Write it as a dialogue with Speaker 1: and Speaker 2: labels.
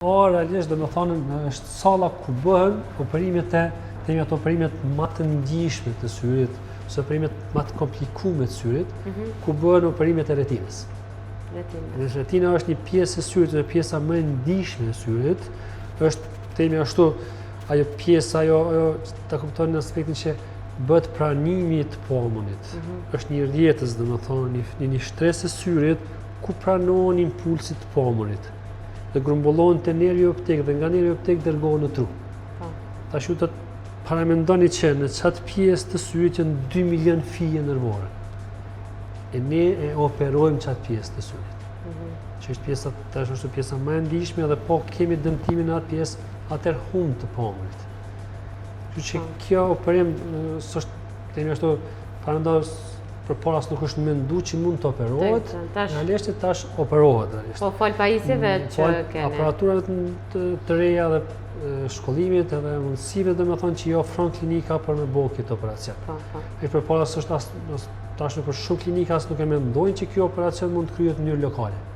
Speaker 1: Realisht dhe me thonë është salla ku bëhen operimet themi ato operimet më të ndjeshme të syrit, ose operimet më të komplikume të syrit, ku bëhen operimet e retinës. Retina është një pjesë e syrit, dhe pjesa më e ndjeshme e syrit, është themi ashtu ajo pjesa, ajo ta kuptoni në aspektin që bëhet pranimi të pulmonit. Është një rrjetës, domethënë, një shtresë e syrit ku pranohen impulsit të pulmonit dhe grumbullohen te nervi optik dhe nga nervi optik dërgohen në tru. Tash ju të paramendoni që në çat pjesë të syrit janë 2 milion fije nervore. E ne e operojmë çat pjesë të syrit. Që është pjesa, tash është pjesa më e ndihshme dhe po kemi dëmtimin në atë pjesë, atëherë humb të pulmonit. Kështu që kjo operim s'është themi ashtu parandos përpara nuk është menduar që mund të operohet, realisht tash operohet realisht.
Speaker 2: Po fol pajisjeve që keni.
Speaker 1: Aparaturave të reja dhe shkollimit edhe mundësive domethënë që i ofron klinika për me bëu këtë operacion. E përpara s'është tash për shumë klinika as nuk e mendojnë që ky operacion mund të kryhet në mënyrë lokale.